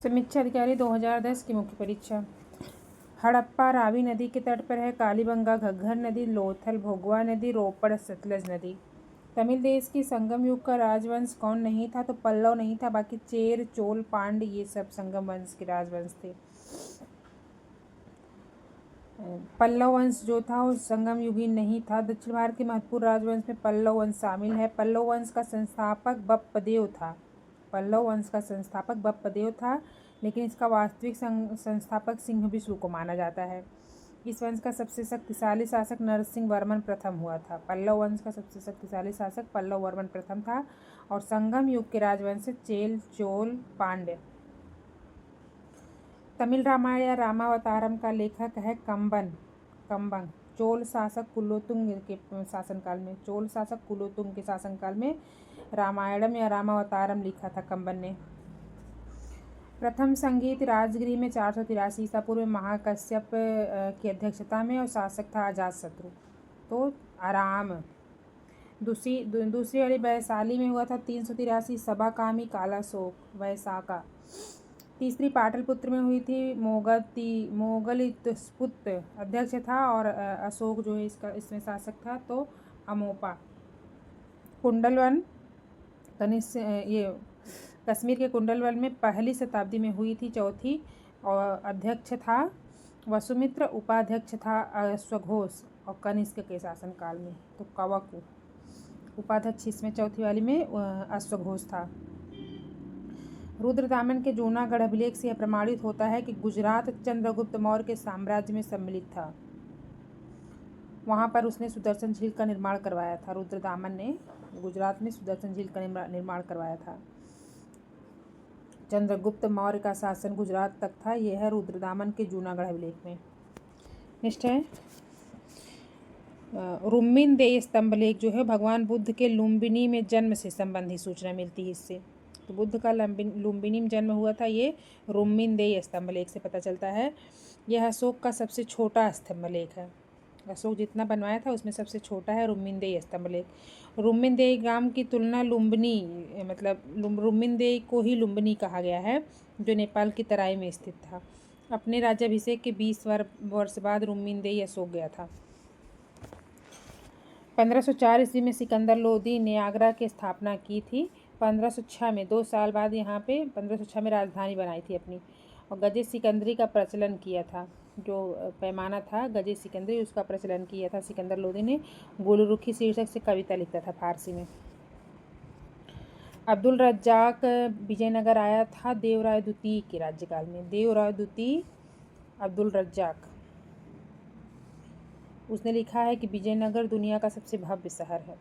समीक्षा अधिकारी 2010 की मुख्य परीक्षा। हड़प्पा रावी नदी के तट पर है। कालीबंगा घग्गर नदी, लोथल भोगवा नदी, रोपड़ सतलज नदी। तमिल देश की संगम युग का राजवंश कौन नहीं था? तो पल्लव नहीं था, बाकी चेर, चोल, पांड्य ये सब संगम वंश के राजवंश थे। पल्लव वंश जो था वो संगम युगी नहीं था। दक्षिण भारत के महत्वपूर्ण राजवंश में पल्लव वंश शामिल है। पल्लव वंश का संस्थापक बप्पदेव था। पल्लव वंश का संस्थापक बप्पदेव था, लेकिन इसका वास्तविक संस्थापक सिंहविष्णु को माना जाता है। इस वंश का सबसे शक्तिशाली शासक नरसिंह वर्मन प्रथम हुआ था। पल्लव वंश का सबसे शक्तिशाली शासक पल्लव वर्मन प्रथम था और संगम युग के राजवंश चेल, चोल, पांड्य। तमिल रामायण या रामावतारम का लेखक है कंबन। चोल शासक कुलोतुंग के शासनकाल में रामायणम या रामावतारम लिखा था कंबन ने। प्रथम संगीत राजगृह में 483 ईसा पूर्व में महाकश्यप की अध्यक्षता में, और शासक था अजातशत्रु। तो आराम। दूसरी वाली वैशाली में हुआ था 383 सभाकामी कालाशोक वैशाखा। तीसरी पाटलिपुत्र में हुई थी मोगलितपुत्र अध्यक्ष था, और अशोक जो है इसमें शासक था, तो अमोपा। कुंडलवन कश्मीर के कुंडलवन में पहली शताब्दी में हुई थी, चौथी, और अध्यक्ष था वसुमित्र, उपाध्यक्ष था अश्वघोष, और कनिष्क के शासनकाल में तो कवकु। उपाध्यक्ष इसमें चौथी वाली में अश्वघोष था। रुद्रदामन के जूनागढ़ अभिलेख से यह प्रमाणित होता है कि गुजरात चंद्रगुप्त मौर्य के साम्राज्य में सम्मिलित था। वहाँ पर उसने सुदर्शन झील का निर्माण करवाया था। रुद्रदामन ने गुजरात में सुदर्शन झील का निर्माण करवाया था। चंद्रगुप्त मौर्य का शासन गुजरात तक था। यह है रुद्रदामन के जूनागढ़ अभिलेख में। नेक्स्ट है रुम्मिनदेई स्तंभलेख जो है भगवान बुद्ध के लुम्बिनी में जन्म से संबंधित सूचना मिलती है इससे। तो बुद्ध का लुम्बिनी में जन्म हुआ था, ये रुम्मिनदेई स्तंभलेख से पता चलता है। यह अशोक का सबसे छोटा स्तंभलेख है। अशोक जितना बनवाया था उसमें सबसे छोटा है रुम्मिनदेई स्तंभलेख। रुम्मिनदेई ग्राम की तुलना लुम्बिनी मतलब रुम्मिनदेई को ही लुम्बिनी कहा गया है, जो नेपाल की तराई में स्थित था। अपने राज्याभिषेक के 20 वर्ष बाद रुम्मिनदेई अशोक गया था। 1504 ईस्वी में सिकंदर लोदी ने आगरा की स्थापना की थी। 1506 में 2 साल बाद यहाँ पे 1506 में राजधानी बनाई थी अपनी, और गजे सिकंदरी का प्रचलन किया था। जो पैमाना था गजे सिकंदरी, उसका प्रचलन किया था सिकंदर लोदी ने। गुलरुखी शीर्षक से कविता लिखता था फारसी में। अब्दुल रज्जाक विजयनगर आया था देवराय द्वितीय के राज्यकाल में। देवराय द्वितीय अब्दुल रज्जाक, उसने लिखा है कि विजयनगर दुनिया का सबसे भव्य शहर है।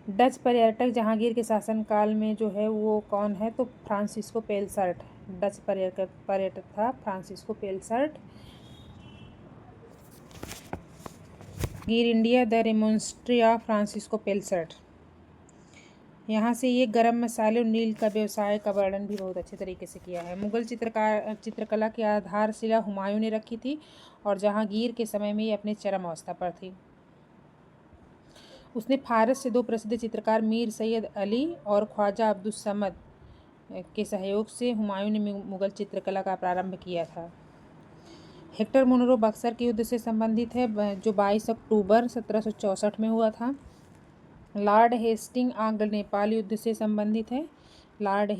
डच पर्यटक जहांगीर के शासनकाल में जो है वो कौन है? तो फ्रांसिस्को पेलसर्ट डच पर्यटक था, फ्रांसिस्को पेलसर्ट। गिर India the Remonstrantie of Francisco Pelsaert. यहाँ से ये गरम मसाले और नील का व्यवसाय का वर्णन भी बहुत अच्छे तरीके से किया है। मुगल चित्रकला की आधारशिला हुमायूं ने रखी थी, और जहांगीर के समय में ये अपने चरम अवस्था पर थी। उसने फारस से 2 प्रसिद्ध चित्रकार मीर सैयद अली और ख्वाजा अब्दुल समद के सहयोग से हुमायूं ने मुगल चित्रकला का प्रारंभ किया था। हेक्टर मुनरो बक्सर के युद्ध से संबंधित है, जो 22 अक्टूबर 1764 में हुआ था। लॉर्ड हेस्टिंग आंग्ल नेपाल युद्ध से संबंधित है। लॉर्ड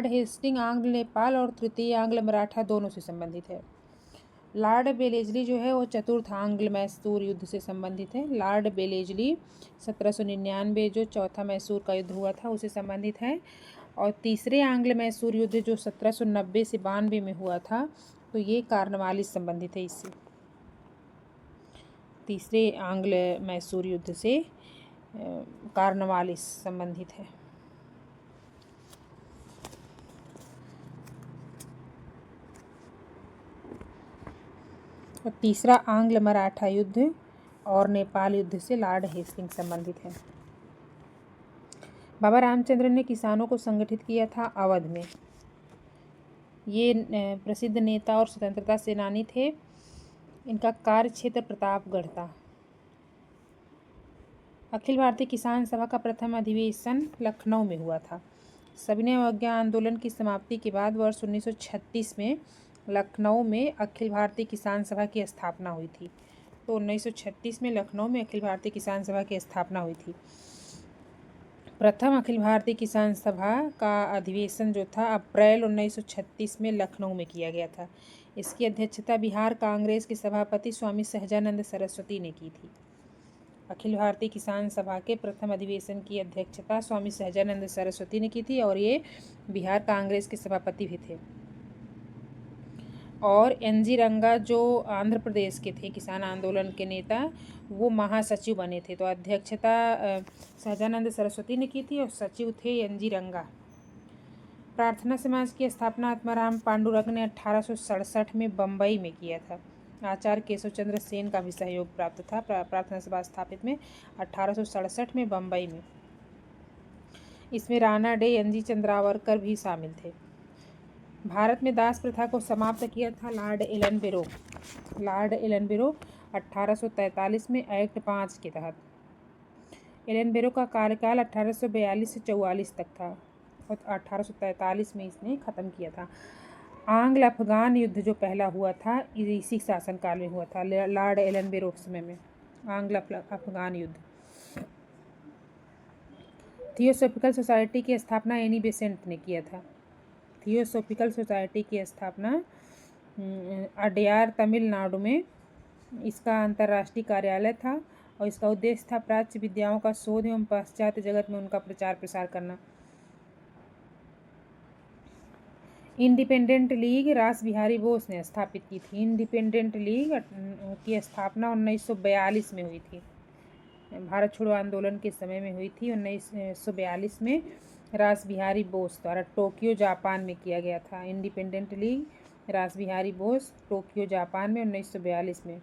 हेस्टिंग आंग्ल नेपाल और तृतीय आंग्ल मराठा दोनों से संबंधित है। लॉर्ड बेलेजली जो है वो चतुर्थ आंग्ल मैसूर युद्ध से संबंधित है। लॉर्ड बेलेजली 1799 जो चौथा मैसूर का युद्ध हुआ था उसे संबंधित है। और तीसरे आंग्ल मैसूर युद्ध जो 1790 से 92 में हुआ था, तो ये कार्नवालिस संबंधित है इससे। तीसरे आंग्ल मैसूर युद्ध से कार्नवालिस संबंधित है। और तीसरा आंग्ल मराठा युद्ध और नेपाल युद्ध से लॉर्ड हेस्टिंग संबंधित है। बाबा रामचंद्र ने किसानों को संगठित किया था अवध में। ये प्रसिद्ध नेता और स्वतंत्रता सेनानी थे। इनका कार्य क्षेत्र प्रतापगढ़ था। अखिल भारतीय किसान सभा का प्रथम अधिवेशन लखनऊ में हुआ था। सविनय अवज्ञा आंदोलन की समाप्ति के बाद वर्ष 1936 में लखनऊ में अखिल भारतीय किसान सभा की स्थापना हुई थी। तो 1936 में लखनऊ में अखिल भारतीय किसान सभा की स्थापना हुई थी। प्रथम अखिल भारतीय किसान सभा का अधिवेशन जो था अप्रैल 1936 में लखनऊ में किया गया था। इसकी अध्यक्षता बिहार कांग्रेस के सभापति स्वामी सहजानंद सरस्वती ने की थी। अखिल भारतीय किसान सभा के प्रथम अधिवेशन की अध्यक्षता स्वामी सहजानंद सरस्वती ने की थी और ये बिहार कांग्रेस के सभापति भी थे। और NG रंगा जो आंध्र प्रदेश के थे किसान आंदोलन के नेता, वो महासचिव बने थे। तो अध्यक्षता सहजानंद सरस्वती ने की थी और सचिव थे NG रंगा। प्रार्थना समाज की स्थापना आत्माराम पांडुरंग ने 1867 में बम्बई में किया था। आचार्य केशव चंद्र सेन का भी सहयोग प्राप्त था प्रार्थना सभा स्थापित में 1867 में बम्बई में। इसमें राणा डे NG चंद्रावरकर भी शामिल थे। भारत में दास प्रथा को समाप्त किया था लॉर्ड एलन बेरो 1843 में एक्ट 5 के तहत। एलन बेरो का कार्यकाल 1842 से 44 तक था और 1843 में इसने ख़त्म किया था। आंग्ल अफगान युद्ध जो पहला हुआ था इसी शासनकाल में हुआ था, लॉर्ड एलन बेरो के समय में आंग्ल अफगान युद्ध। थियोसॉफिकल सोसाइटी की स्थापना एनी बेसेंट ने किया था। थियोसॉफिकल सोसाइटी की स्थापना अडयार तमिलनाडु में इसका अंतर्राष्ट्रीय कार्यालय था और इसका उद्देश्य था प्राच्य विद्याओं का शोध एवं पाश्चात्य जगत में उनका प्रचार प्रसार करना। इंडिपेंडेंट लीग रास बिहारी बोस ने स्थापित की थी। इंडिपेंडेंट लीग की स्थापना 1942 में हुई थी। भारत छोड़ो आंदोलन के समय में हुई थी। 1942 में रास बिहारी बोस द्वारा टोक्यो जापान में किया गया था। इंडिपेंडेंट लीग रास बिहारी बोस टोक्यो जापान में 1942 में।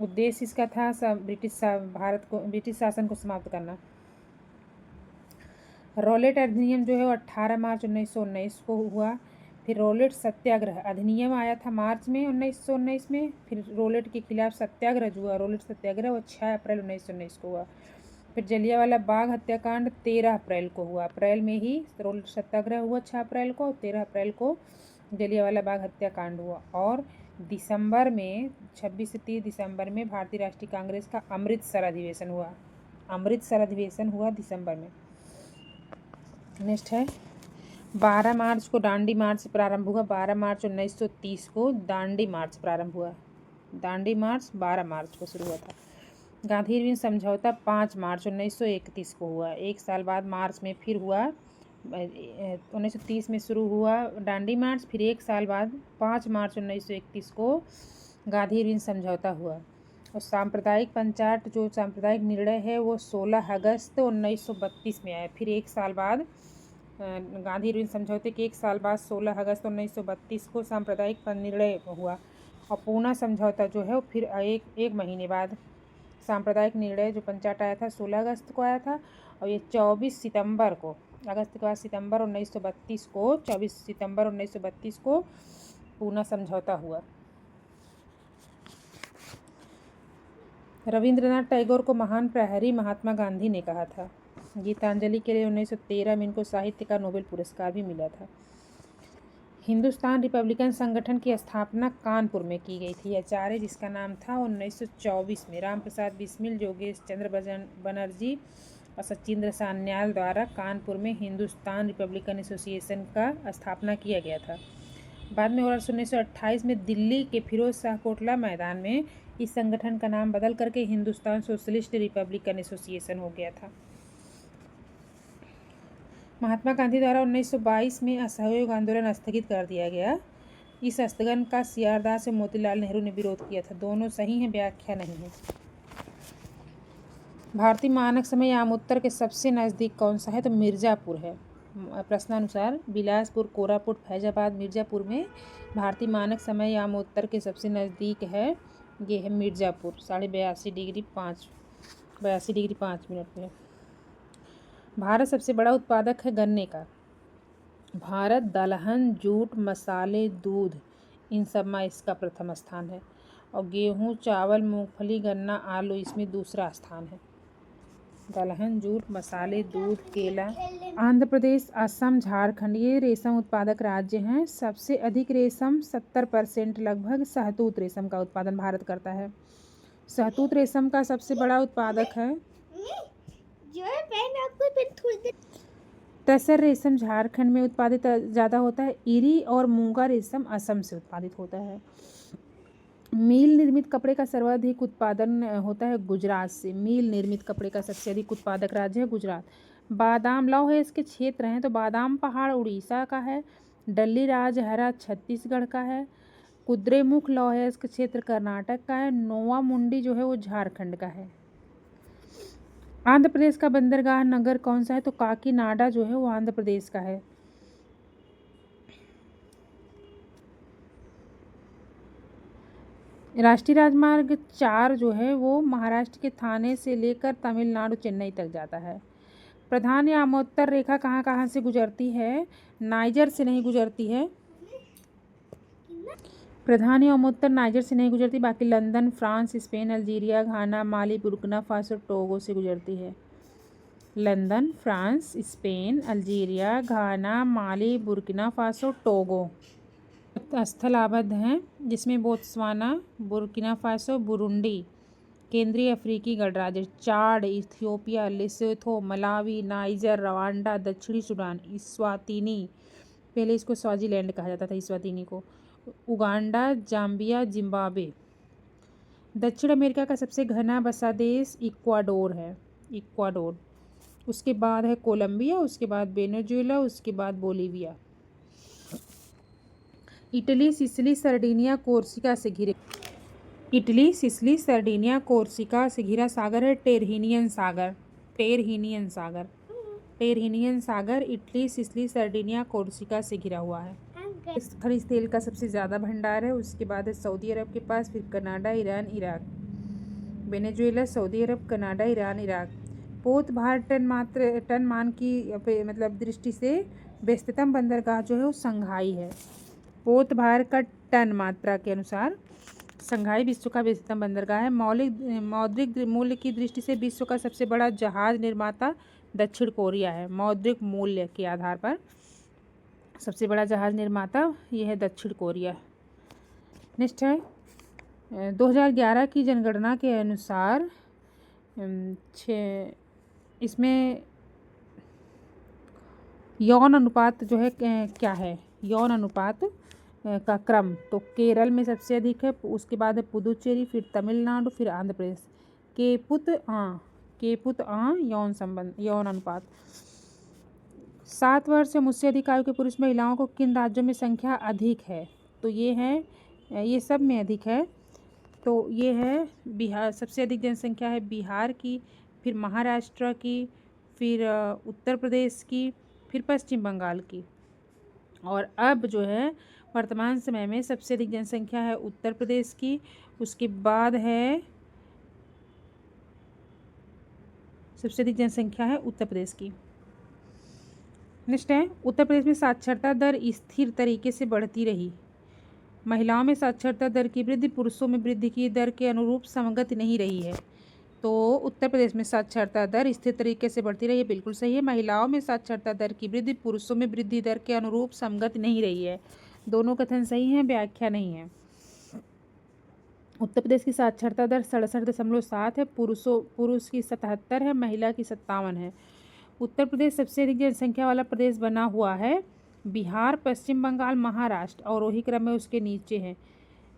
उद्देश्य इसका था ब्रिटिश शासन को समाप्त करना। रॉलेट अधिनियम जो है वो 18 मार्च 1919 को हुआ। फिर रॉलेट सत्याग्रह अधिनियम आया था मार्च में 1919 में। फिर रॉलेट के खिलाफ सत्याग्रह जो हुआ, रॉलेट सत्याग्रह, वो 6 अप्रैल 1919 को हुआ। फिर जलियांवाला बाग हत्याकांड 13 अप्रैल को हुआ। अप्रैल में ही रॉलेट सत्याग्रह हुआ 6 अप्रैल को, 13 अप्रैल को जलियांवाला बाग हत्याकांड हुआ। और दिसंबर में 26 से 30 दिसंबर में भारतीय राष्ट्रीय कांग्रेस का अमृतसर अधिवेशन हुआ। अमृतसर अधिवेशन हुआ दिसंबर में। नेक्स्ट है 12 मार्च को दांडी मार्च प्रारंभ हुआ। 12 मार्च 1930 को दांडी मार्च प्रारंभ हुआ। दांडी मार्च 12 मार्च को शुरू हुआ था। गांधी इरविन समझौता 5 मार्च 1931 को हुआ। एक साल बाद मार्च में फिर हुआ। 1930 में शुरू हुआ दांडी मार्च, फिर एक साल बाद 5 मार्च 1931 को गांधी इरविन समझौता हुआ। और सांप्रदायिक पंचायत जो सांप्रदायिक निर्णय है वो 16 अगस्त 1932 में आया। फिर एक साल बाद गांधी इरविन समझौते के एक साल बाद 16 अगस्त 1932 को सांप्रदायिक निर्णय हुआ। और पूना समझौता जो है वो फिर एक महीने बाद सांप्रदायिक निर्णय जो पंचायत आया था 16 अगस्त को आया था। और ये 24 सितंबर को, अगस्त के बाद सितंबर 1932 को, 24 सितंबर 1932 को पूना समझौता हुआ। रविंद्रनाथ टैगोर को महान प्रहरी महात्मा गांधी ने कहा था। गीतांजलि के लिए 1913 में इनको साहित्य का नोबेल पुरस्कार भी मिला था। हिंदुस्तान रिपब्लिकन संगठन की स्थापना कानपुर में की गई थी। आचार्य जिसका नाम था 1924 में राम प्रसाद बिस्मिल, योगेश चंद्र बनर्जी और सचिंद्र सान्याल द्वारा कानपुर में हिंदुस्तान रिपब्लिकन एसोसिएशन का स्थापना किया गया था। बाद में वर्ष 1928 में दिल्ली के फिरोज शाह कोटला मैदान में इस संगठन का नाम बदल करके हिंदुस्तान सोशलिस्ट रिपब्लिकन एसोसिएशन हो गया था। महात्मा गांधी द्वारा 1922 में असहयोग आंदोलन स्थगित कर दिया गया। इस स्थगन का CR दास और मोतीलाल नेहरू ने विरोध किया था। दोनों सही हैं, व्याख्या नहीं है। भारतीय मानक समय यामोत्तर के सबसे नज़दीक कौन सा है? तो मिर्ज़ापुर है। प्रश्नानुसार बिलासपुर, कोरापुट, फैजाबाद, मिर्ज़ापुर में भारतीय मानक समय यामोत्तर के सबसे नज़दीक है। ये है मिर्ज़ापुर, 82.5 डिग्री 5 मिनट में। भारत सबसे बड़ा उत्पादक है गन्ने का। भारत दलहन, जूट, मसाले, दूध, इन सब में इसका प्रथम स्थान है। और गेहूँ, चावल, मूंगफली, गन्ना, आलू इसमें दूसरा स्थान है। दलहन, जूट, मसाले, दूध, केला। आंध्र प्रदेश, असम, झारखंड ये रेशम उत्पादक राज्य हैं। सबसे अधिक रेशम 70% लगभग शहतूत रेशम का उत्पादन भारत करता है। शहतूत रेशम का सबसे बड़ा उत्पादक है। तसर रेशम झारखंड में उत्पादित ज़्यादा होता है। इरी और मूंगा रेशम असम से उत्पादित होता है। मील निर्मित कपड़े का सर्वाधिक उत्पादन होता है गुजरात से। मील निर्मित कपड़े का सबसे अधिक उत्पादक राज्य है गुजरात। बादाम लौह है इसके क्षेत्र हैं तो बादाम पहाड़ उड़ीसा का है। डल्ली राजहरा छत्तीसगढ़ का है। कुद्रेमुख लौह है इसका क्षेत्र कर्नाटक का है। नोवा मुंडी जो है वो झारखंड का है। आंध्र प्रदेश का बंदरगाह नगर कौन सा है तो काकीनाडा जो है वो आंध्र प्रदेश का है। राष्ट्रीय राजमार्ग 4 जो है वो महाराष्ट्र के थाने से लेकर तमिलनाडु चेन्नई तक जाता है। प्रधान यामोत्तर रेखा कहाँ कहाँ से गुजरती है? नाइजर से नहीं गुजरती है। प्रधान यामोत्तर नाइजर से नहीं गुजरती, बाकी लंदन, फ्रांस, स्पेन, अल्जीरिया, घाना, माली, बुर्किना फासो, टोगो से गुजरती है। लंदन, फ्रांस, स्पेन, अल्जीरिया, घाना, माली, बुर्किना फासो, टोगो स्थल आबद्ध हैं जिसमें बोत्सवाना, बुर्किना फासो, बुरुंडी, केंद्रीय अफ्रीकी गणराज्य, Chad, Ethiopia, Lesotho, Malawi, Niger, Rwanda, दक्षिणी सूडान, इस्वातिनी, पहले इसको स्वाजीलैंड कहा जाता था इस्वातिनी को, उगांडा, जाम्बिया, जिम्बाब्वे। दक्षिण अमेरिका का सबसे घना बसा देश इक्वाडोर है। इक्वाडोर। उसके बाद है कोलंबिया, उसके बाद वेनेजुएला, उसके बाद Bolivia. Italy, Sicily, Sardinia, Corsica से घिरे। इटली, सिसिली, सर्डिनिया, कोर्सिका से घिरा सागर है टेरहिनियन सागर। टेरहिनियन सागर। टेरहिनियन सागर इटली, सिसिली, सर्डिनिया, कोर्सिका से घिरा हुआ है। खनिज तेल का सबसे ज़्यादा भंडार है। उसके बाद है सऊदी अरब के पास, फिर Canada, Iran, Iraq. Venezuela, Saudi अरब, कनाडा, ईरान, इराक। पोत भार टन मान की मतलब दृष्टि से व्यस्ततम बंदरगाह जो है वो संघाई है। पोत भार का टन मात्रा के अनुसार संघाई विश्व का व्यस्ततम बंदरगाह है। मौद्रिक मूल्य की दृष्टि से विश्व का सबसे बड़ा जहाज निर्माता दक्षिण कोरिया है। मौद्रिक मूल्य के आधार पर सबसे बड़ा जहाज निर्माता यह है दक्षिण कोरिया। नेक्स्ट है 2011 की जनगणना के अनुसार इसमें यौन अनुपात जो है क्या है? यौन अनुपात का क्रम तो केरल में सबसे अधिक है, उसके बाद है पुदुचेरी, फिर तमिलनाडु, फिर आंध्र प्रदेश। केपुत यौन अनुपात। 7 वर्ष से मुझसे अधिक आयु के पुरुष महिलाओं को किन राज्यों में संख्या अधिक है? तो ये सब में अधिक है। तो ये है बिहार, सबसे अधिक जनसंख्या है बिहार की, फिर महाराष्ट्र की, फिर उत्तर प्रदेश की, फिर पश्चिम बंगाल की। और अब जो है वर्तमान समय में सबसे अधिक जनसंख्या है उत्तर प्रदेश की, उसके बाद है सबसे अधिक जनसंख्या है उत्तर प्रदेश की। नेक्स्ट है उत्तर प्रदेश में साक्षरता दर स्थिर तरीके से बढ़ती रही। महिलाओं में साक्षरता दर की वृद्धि पुरुषों में वृद्धि की दर के अनुरूप समगत नहीं रही है। तो उत्तर प्रदेश में साक्षरता दर स्थिर तरीके से बढ़ती रही है, बिल्कुल सही है। महिलाओं में साक्षरता दर की वृद्धि पुरुषों में वृद्धि दर के अनुरूप समगत नहीं रही है। दोनों कथन सही हैं, व्याख्या नहीं है। उत्तर प्रदेश की साक्षरता दर 67.7 है, पुरुष की 77 है, महिला की 57 है। उत्तर प्रदेश सबसे अधिक जनसंख्या वाला प्रदेश बना हुआ है। बिहार, पश्चिम बंगाल, महाराष्ट्र और वही क्रम में उसके नीचे है।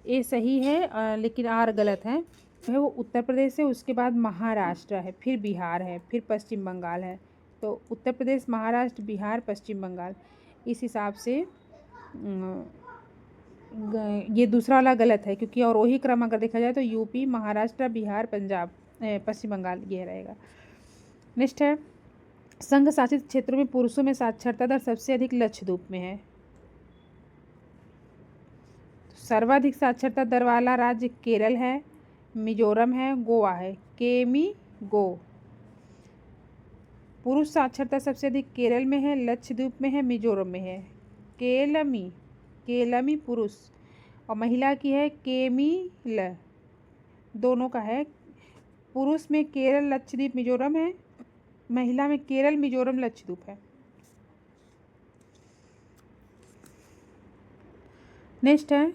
ये सही है लेकिन आर गलत है। वो उत्तर प्रदेश है, उसके बाद महाराष्ट्र है, फिर बिहार है, फिर पश्चिम बंगाल है। तो उत्तर प्रदेश, महाराष्ट्र, बिहार, पश्चिम बंगाल, इस हिसाब से ये दूसरा वाला गलत है, क्योंकि और वही क्रम अगर देखा जाए तो यूपी, महाराष्ट्र, बिहार, पंजाब, पश्चिम बंगाल ये रहेगा। नेक्स्ट है संघ शासित क्षेत्रों में पुरुषों में साक्षरता दर सबसे अधिक लक्षद्वीप में है। सर्वाधिक साक्षरता दर वाला राज्य केरल है, मिजोरम है, गोवा है। केमिगो। पुरुष साक्षरता सबसे अधिक केरल में है, लक्षद्वीप में है, मिजोरम में है। केलमी पुरुष, और महिला की है केमिल, दोनों का है। पुरुष में केरल, लक्षद्वीप, मिजोरम है, महिला में केरल, मिजोरम, लक्षद्वीप है। नेक्स्ट है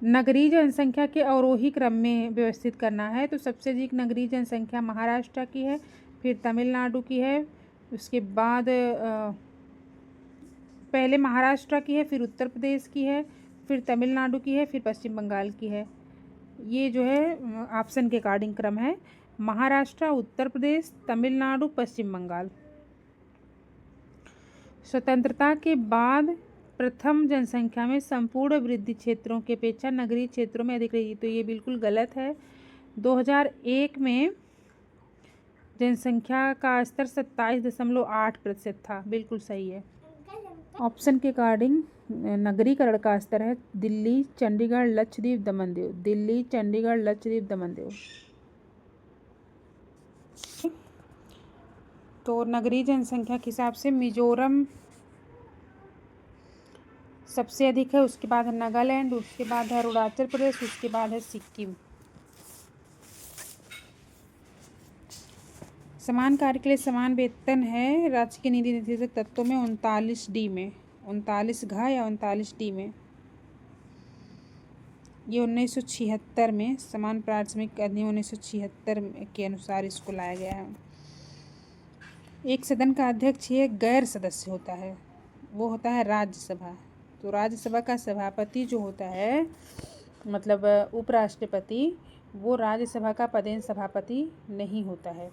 नगरीय जनसंख्या के अवरोही क्रम में व्यवस्थित करना है। तो सबसे अधिक नगरीय जनसंख्या महाराष्ट्र की है, फिर तमिलनाडु की है, उसके बाद पहले महाराष्ट्र की है, फिर उत्तर प्रदेश की है, फिर तमिलनाडु की है, फिर पश्चिम बंगाल की है। ये जो है ऑप्शन के अकॉर्डिंग क्रम है, महाराष्ट्र, उत्तर प्रदेश, तमिलनाडु, पश्चिम बंगाल। स्वतंत्रता के बाद प्रथम जनसंख्या में संपूर्ण वृद्धि क्षेत्रों की अपेक्षा नगरीय क्षेत्रों में अधिक रही। तो ये बिल्कुल गलत है। 2001 में जनसंख्या का स्तर 27.8% था, बिल्कुल सही है। ऑप्शन के अकॉर्डिंग नगरीकरण का स्तर है दिल्ली, चंडीगढ़, लक्षद्वीप, दमन-दीव। दिल्ली, चंडीगढ़, लक्षद्वीप, दमन-दीव। तो नगरीय जनसंख्या के हिसाब से मिजोरम सबसे अधिक है, उसके बाद है नागालैंड, उसके बाद है अरुणाचल प्रदेश, उसके बाद है सिक्किम। समान कार्य के लिए समान वेतन है राजकीय नीति निर्देशक तत्वों में 39D में, 39 घ या 39D में। ये 1976 में समान प्राथमिक अधिनियम 1976 के अनुसार इसको लाया गया है। एक सदन का अध्यक्ष एक गैर सदस्य होता है, वो होता है राज्यसभा। तो राज्यसभा का सभापति जो होता है, मतलब उपराष्ट्रपति, वो राज्यसभा का पदेन सभापति नहीं होता है।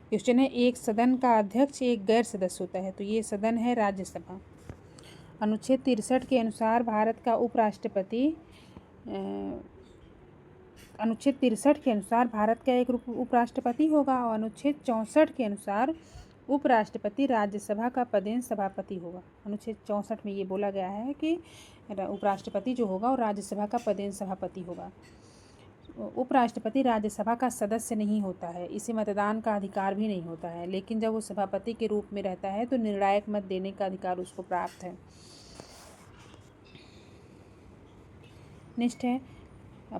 क्वेश्चन है एक सदन का अध्यक्ष एक गैर सदस्य होता है, तो ये सदन है राज्यसभा। अनुच्छेद 63 के अनुसार भारत का उपराष्ट्रपति अनुच्छेद 63 के अनुसार भारत का एक उपराष्ट्रपति होगा और अनुच्छेद 64 के अनुसार उपराष्ट्रपति राज्यसभा का पदेन सभापति होगा। अनुच्छेद 64 में ये बोला गया है कि उपराष्ट्रपति जो होगा वो राज्यसभा का पदेन सभापति होगा। उपराष्ट्रपति राज्यसभा का सदस्य नहीं होता है, इसे मतदान का अधिकार भी नहीं होता है, लेकिन जब वो सभापति के रूप में रहता है तो निर्णायक मत देने का अधिकार उसको प्राप्त है। नेक्स्ट है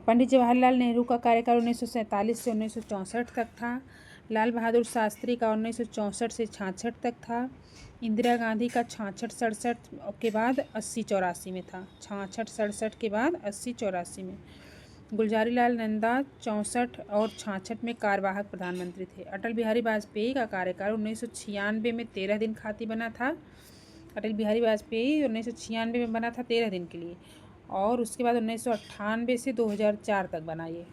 पंडित जवाहरलाल नेहरू का कार्यकाल 1947 से 1964 तक था। लाल बहादुर शास्त्री का 1964 से 66 तक था। इंदिरा गांधी का 66-67 के बाद 80-84 में था। 66-67 के बाद 80-84 में। गुलजारी लाल नंदा 64 और 66 में कार्यवाहक प्रधानमंत्री थे। अटल बिहारी वाजपेयी का कार्यकाल 1996 में 13 दिन खातिर बना था। अटल बिहारी वाजपेयी 1996 में बना था 13 दिन के लिए, और उसके बाद 1998 से 2004 तक बना। ये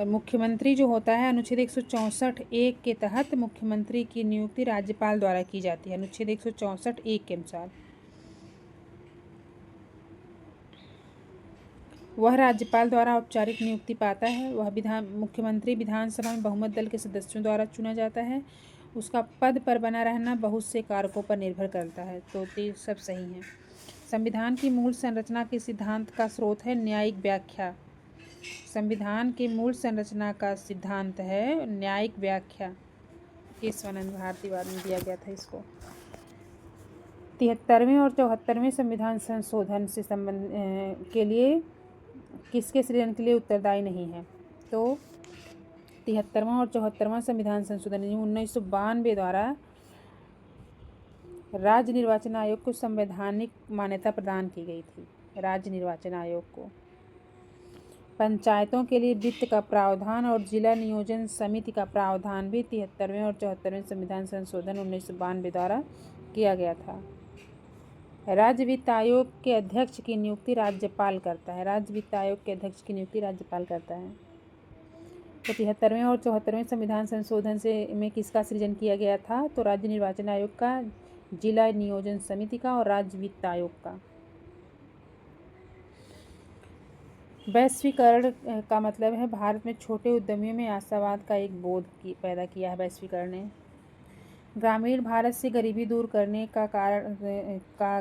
मुख्यमंत्री जो होता है अनुच्छेद 164(1) के तहत मुख्यमंत्री की नियुक्ति राज्यपाल द्वारा की जाती है। अनुच्छेद 164(1) के अनुसार वह राज्यपाल द्वारा औपचारिक नियुक्ति पाता है। वह मुख्यमंत्री विधानसभा में बहुमत दल के सदस्यों द्वारा चुना जाता है। उसका पद पर बना रहना बहुत से कारकों पर निर्भर करता है। तो ये सब सही है। संविधान की मूल संरचना के सिद्धांत का स्रोत है न्यायिक व्याख्या। संविधान के मूल संरचना का सिद्धांत है न्यायिक व्याख्या। केशवानंद भारती द्वारा दिया गया था इसको। 73वें और 74वें संविधान संशोधन से संबंध के लिए किसके सृजन के लिए उत्तरदायी नहीं है? तो 73वां और 74वां संविधान संशोधन 1992 द्वारा राज्य निर्वाचन आयोग को संवैधानिक मान्यता प्रदान की गई थी। राज्य निर्वाचन आयोग को पंचायतों के लिए वित्त का प्रावधान और जिला नियोजन समिति का प्रावधान भी 73वें और 74वें संविधान संशोधन 1992 द्वारा किया गया था। राज्य वित्त आयोग के अध्यक्ष की नियुक्ति राज्यपाल करता है। राज्य वित्त आयोग के अध्यक्ष की नियुक्ति राज्यपाल करता है। तो 73वें और 74वें संविधान संशोधन से में किसका सृजन किया गया था? तो राज्य निर्वाचन आयोग का, जिला नियोजन समिति का और राज्य वित्त आयोग का। वैश्वीकरण का मतलब है भारत में छोटे उद्यमियों में आशावाद का एक बोध पैदा किया है वैश्वीकरण ने। ग्रामीण भारत से गरीबी दूर करने का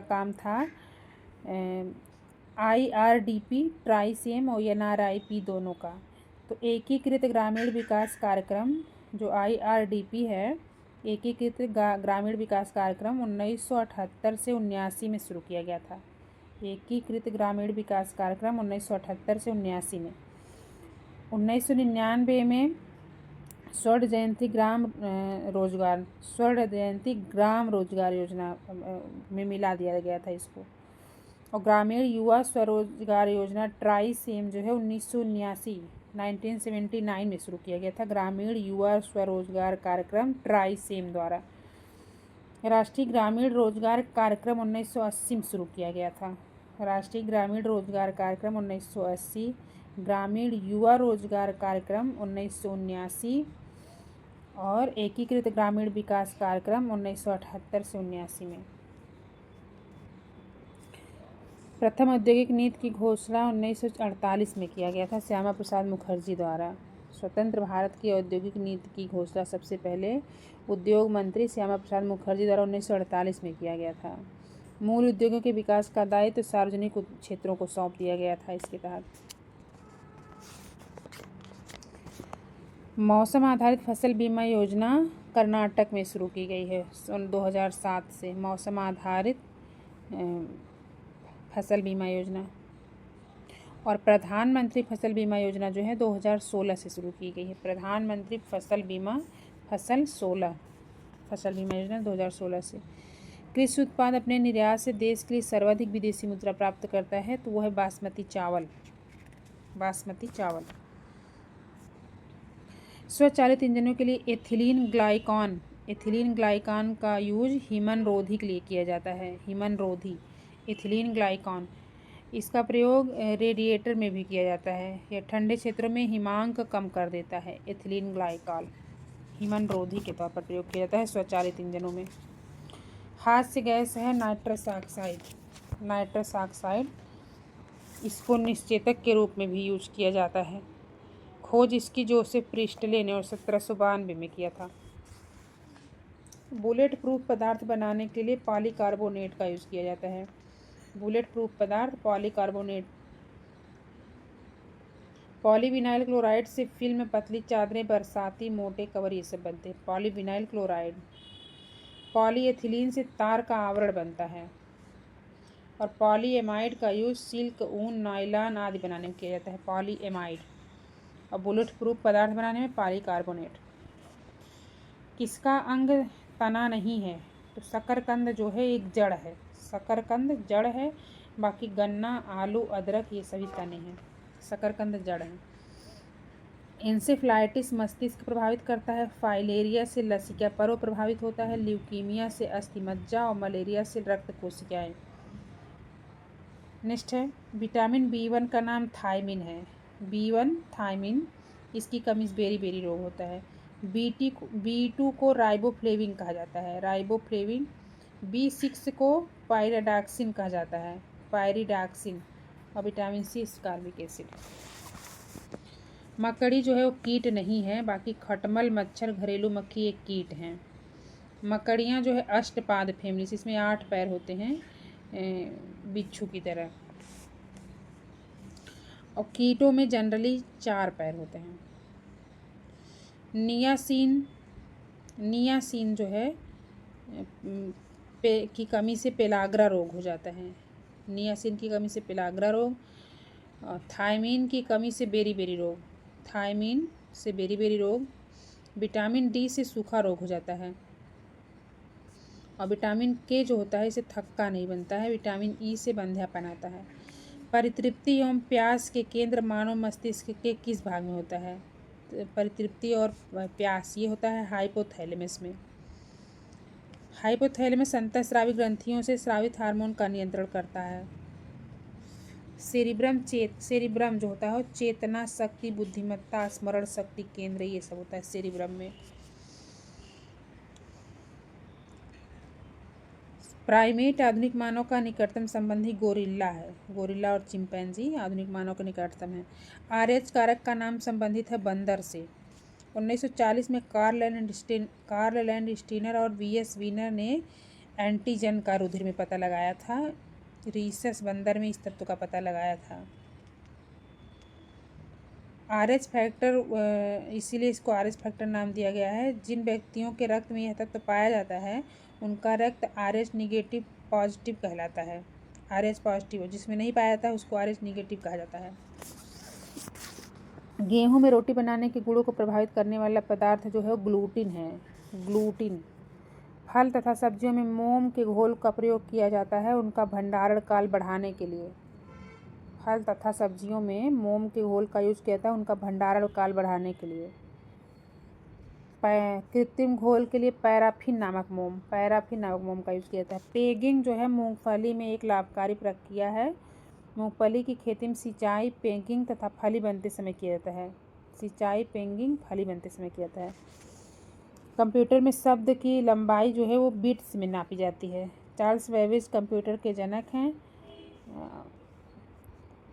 काम था IRDP, ट्राइसेम और NRIP दोनों का। तो एकीकृत ग्रामीण विकास कार्यक्रम जो IRDP है, एकीकृत ग्रामीण विकास कार्यक्रम 1978 से 79 में शुरू किया गया था। एकीकृत ग्रामीण विकास कार्यक्रम 1978 से 79 में। 1999 में स्वर्ण जयंती ग्राम रोजगार योजना में मिला दिया गया था इसको। और ग्रामीण युवा स्वरोजगार योजना ट्राई सेम जो है 1979 में शुरू किया गया था। ग्रामीण युवा स्वरोजगार कार्यक्रम ट्राई सेम द्वारा। राष्ट्रीय ग्रामीण रोजगार कार्यक्रम 1980 में शुरू किया गया था। राष्ट्रीय ग्रामीण रोजगार कार्यक्रम 1980, ग्रामीण युवा रोजगार कार्यक्रम 1979 और एकीकृत ग्रामीण विकास कार्यक्रम 1978 से 1979 में। प्रथम औद्योगिक नीति की घोषणा 1948 में किया गया था श्यामा प्रसाद मुखर्जी द्वारा। स्वतंत्र भारत की औद्योगिक नीति की घोषणा सबसे पहले उद्योग मंत्री श्यामा प्रसाद मुखर्जी द्वारा 1948 में किया गया था। मूल उद्योगों के विकास का दायित्व सार्वजनिक क्षेत्रों को सौंप दिया गया था। इसके तहत मौसम आधारित फसल बीमा योजना कर्नाटक में शुरू की गई है 2007 से। मौसम आधारित फसल बीमा योजना और प्रधानमंत्री फसल बीमा योजना जो है 2016 से शुरू की गई है। प्रधानमंत्री फसल बीमा योजना 2016 से। कृषि उत्पाद अपने निर्यात से देश के लिए सर्वाधिक विदेशी मुद्रा प्राप्त करता है तो वह है बासमती चावल। स्वचालित इंजनों के लिए एथिलीन ग्लाइकॉन का यूज हिमनरोधी के लिए किया जाता है। एथिलीन ग्लाइकॉन, इसका प्रयोग रेडिएटर में भी किया जाता है। यह ठंडे क्षेत्रों में हिमांक कम कर देता है। एथिलीन ग्लाइकॉल हिमनरोधी के तौर पर प्रयोग किया जाता है स्वचालित इंजनों में। हास्य गैस है नाइट्रस ऑक्साइड, इसको निश्चेतक के रूप में भी यूज किया जाता है। खोज इसकी जोसेफ प्रिस्टले ने 1792 में किया था। बुलेट प्रूफ पदार्थ बनाने के लिए पॉलीकार्बोनेट का यूज किया जाता है। बुलेट प्रूफ पदार्थ पॉलीकार्बोनेट। पॉलीविनाइल क्लोराइड से फिल्म, पतली चादरें, बरसाती, मोटे कवर ये सब बनते हैं। Polyvinyl chloride. पॉलीएथिलीन से तार का आवरण बनता है। और पॉलीएमाइड का यूज सिल्क, ऊन, नायलॉन आदि बनाने में किया जाता है। पॉलीएमाइड। और बुलेट प्रूफ पदार्थ बनाने में पॉलीकार्बोनेट। किसका अंग तना नहीं है तो शकरकंद जो है एक जड़ है। शकरकंद जड़ है, बाकी गन्ना, आलू, अदरक ये सभी तने हैं। शकरकंद जड़ है। इंसेफ्लाइटिस मस्तिष्क प्रभावित करता है। फाइलेरिया से लसिका पर्व प्रभावित होता है। ल्यूकीमिया से अस्थिमज्जा और मलेरिया से रक्त कोशिकाएं। नेक्स्ट है विटामिन B1 का नाम थायमिन है। B1 थायमिन, इसकी कमी से बेरी रोग होता है। B2 को राइबोफ्लेविन कहा जाता है। राइबोफ्लेविन। B6 को पायरिडॉक्सिन कहा जाता है। पायरिडॉक्सिन। और विटामिन C स्कार्बिक एसिड। मकड़ी जो है वो कीट नहीं है, बाकी खटमल, मच्छर, घरेलू मक्खी एक कीट हैं। मकड़ियाँ जो है अष्टपाद फैमिली, इसमें 8 पैर होते हैं बिच्छू की तरह। और कीटों में जनरली 4 पैर होते हैं। नियासिन जो है की कमी से पेलाग्रा रोग हो जाता है। नियासिन की कमी से पेलाग्रा रोग। थायमीन की कमी से बेरी रोग। विटामिन D से सूखा रोग हो जाता है। और विटामिन K जो होता है इसे थक्का नहीं बनता है। विटामिन E से बंध्यापन आता है। परितृप्ति एवं प्यास के केंद्र मानव मस्तिष्क के किस भाग में होता है? परितृप्ति और प्यास ये होता है हाइपोथैलेमस में। हाइपोथैलेमस अंतःस्रावी ग्रंथियों से स्रावित हार्मोन का नियंत्रण करता है। सेरिब्रम जो होता है चेतना शक्ति, बुद्धिमत्ता, स्मरण शक्ति केंद्र ये सब होता है सेरिब्रम में। प्राइमेट आधुनिक मानव का निकटतम संबंधी गोरिल्ला है। गोरिल्ला और चिंपैंजी आधुनिक मानव के निकटतम है। RH कारक का नाम संबंधित है बंदर से। 1940 में कार्ल लैंडस्टीनर और VS वीनर ने एंटीजन का रुधिर में पता लगाया था। रीसस बंदर में इस तत्व का पता लगाया था। RH फैक्टर, इसीलिए इसको RH फैक्टर नाम दिया गया है। जिन व्यक्तियों के रक्त में यह तत्व पाया जाता है उनका रक्त RH निगेटिव पॉजिटिव कहलाता है। RH पॉजिटिव, जिसमें नहीं पाया जाता है उसको RH निगेटिव कहा जाता है। गेहूं में रोटी बनाने के गुणों को प्रभावित करने वाला पदार्थ जो है वो ग्लूटिन है। ग्लूटिन। फल तथा सब्जियों में मोम के घोल का प्रयोग किया जाता है उनका भंडारण काल बढ़ाने के लिए। फल तथा सब्जियों में मोम के घोल का यूज किया जाता है उनका भंडारण काल बढ़ाने के लिए। कृत्रिम घोल के लिए पैराफिन नामक मोम का यूज किया जाता है। पेगिंग जो है मूंगफली में एक लाभकारी प्रक्रिया है। मूंगफली की खेती में सिंचाई पेगिंग तथा फली बनते समय किया जाता है। कंप्यूटर में शब्द की लंबाई जो है वो बिट्स में नापी जाती है। चार्ल्स बेबेज कंप्यूटर के जनक हैं।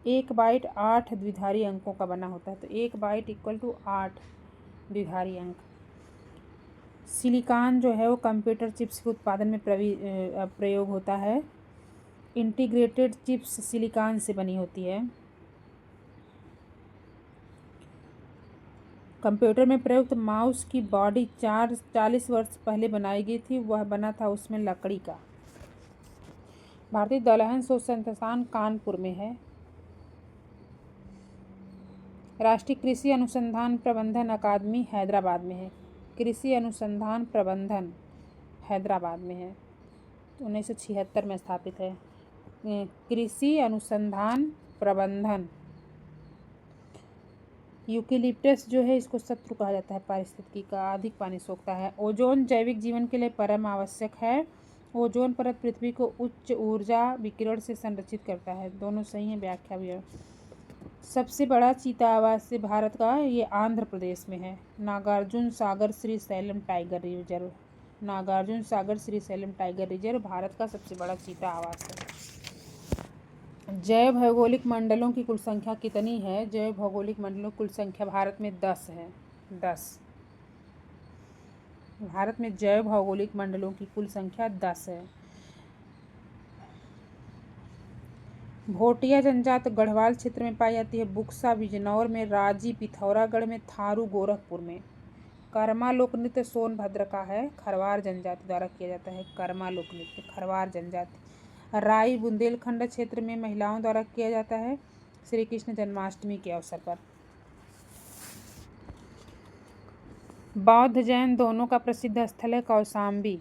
1 बाइट 8 द्विधारी अंकों का बना होता है, तो 1 बाइट इक्वल टू 8 द्विधारी अंक। सिलिकॉन जो है वो कंप्यूटर चिप्स के उत्पादन में प्रयोग होता है। इंटीग्रेटेड चिप्स सिलिकॉन से बनी होती है। कंप्यूटर में प्रयुक्त माउस की बॉडी 40 वर्ष पहले बनाई गई थी, वह बना था उसमें लकड़ी का। भारतीय दलहन शोध संस्थान कानपुर में है। राष्ट्रीय कृषि अनुसंधान प्रबंधन अकादमी हैदराबाद में है। कृषि अनुसंधान प्रबंधन हैदराबाद में है, 1976 में स्थापित है। कृषि अनुसंधान प्रबंधन। यूकेलिप्टस जो है इसको शत्रु कहा जाता है पारिस्थितिकी का, अधिक पानी सोखता है। ओजोन जैविक जीवन के लिए परम आवश्यक है। ओजोन परत पृथ्वी को उच्च ऊर्जा विकिरण से संरक्षित करता है। दोनों सही है, व्याख्या भी है। सबसे बड़ा चीता आवास से भारत का ये आंध्र प्रदेश में है। Nagarjuna Sagar Srisailam tiger reserve. Nagarjuna Sagar Srisailam tiger reserve Bharat का सबसे बड़ा चीता आवास है। जैव भौगोलिक मंडलों की कुल संख्या कितनी है? जैव भौगोलिक मंडलों की कुल संख्या भारत में 10 है। 10। भारत में जैव भौगोलिक मंडलों की कुल संख्या 10 है। भोटिया जनजाति गढ़वाल क्षेत्र में पाई जाती है। बुक्सा बिजनौर में, राजी पिथौरागढ़ में, थारू गोरखपुर में। कर्मा लोक नृत्य सोनभद्र का है, खरवार जनजाति द्वारा किया जाता है। कर्मा लोक नृत्य खरवार जनजाति। राई बुंदेलखंड क्षेत्र में महिलाओं द्वारा किया जाता है श्री कृष्ण जन्माष्टमी के अवसर पर। बौद्ध जैन दोनों का प्रसिद्ध स्थल है कौशाम्बी।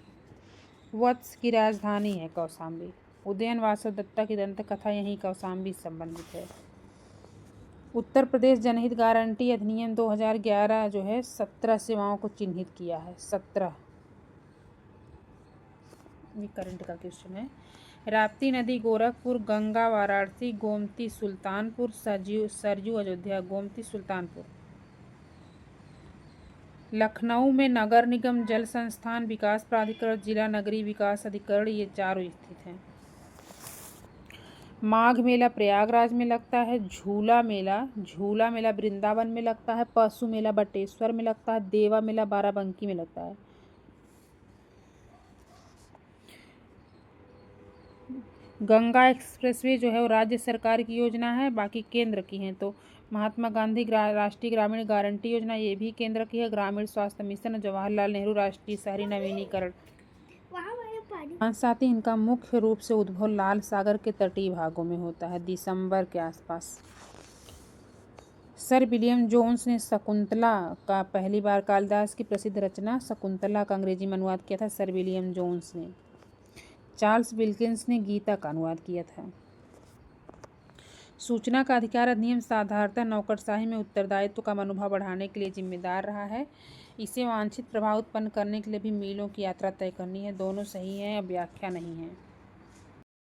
वत्स की राजधानी है कौशाम्बी। उदयन वासव दत्ता की दंत कथा यहीं कौशाम्बी से संबंधित है। उत्तर प्रदेश जनहित गारंटी अधिनियम 2011 जो है 17 सेवाओं को चिन्हित किया है। 17। ये करंट का क्वेश्चन है। राप्ती नदी गोरखपुर, गंगा वाराणसी, गोमती सुल्तानपुर, सरजू अयोध्या। गोमती सुल्तानपुर। लखनऊ में नगर निगम, जल संस्थान, विकास प्राधिकरण, जिला नगरीय विकास अधिकरण, ये चारों स्थित हैं। माघ मेला प्रयागराज में लगता है। झूला मेला वृंदावन में लगता है। पशु मेला बटेश्वर में लगता है। देवा मेला बाराबंकी में लगता है। गंगा एक्सप्रेसवे जो है वो राज्य सरकार की योजना है, बाकी केंद्र की हैं। तो महात्मा गांधी राष्ट्रीय ग्रामीण गारंटी योजना ये भी केंद्र की है। ग्रामीण स्वास्थ्य मिशन, जवाहरलाल नेहरू राष्ट्रीय शहरी नवीनीकरण। साथ ही इनका मुख्य रूप से उद्भव लाल सागर के तटीय भागों में होता है, दिसंबर के आसपास। सर विलियम जोन्स ने शकुंतला का पहली बार कालिदास की प्रसिद्ध रचना शकुंतला का अंग्रेजी में अनुवाद किया था, सर विलियम जोन्स ने। चार्ल्स विल्किंस ने गीता का अनुवाद किया था। सूचना का अधिकार अधिनियम साधारणतः नौकरशाही में उत्तरदायित्व का मनोभाव बढ़ाने के लिए जिम्मेदार रहा है। इसे वांछित प्रभाव उत्पन्न करने के लिए भी मीलों की यात्रा तय करनी है। दोनों सही हैं, अब व्याख्या नहीं है।